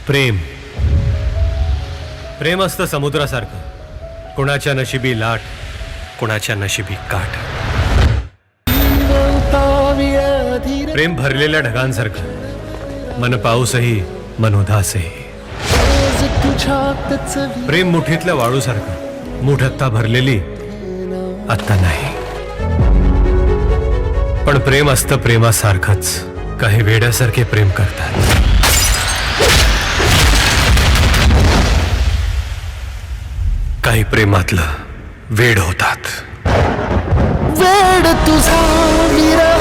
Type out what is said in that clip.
प्रेम प्रेम असतं समुद्रासारखं, कुणाच्या नशिबी लाट, कुणाच्या नशिबी काठ. प्रेम भरलेल्या ढगांसारखं, मन पाऊसही मन उदासही. प्रेम मुठीतल्या वाळूसारखं, मूठ आत्ता भरलेली आत्ता नाही. पण प्रेम असतं प्रेमासारखंच, काही वेड्यासारखे प्रेम करतात. काही प्रेमातलं वेड होतात. वेड तुझा विरह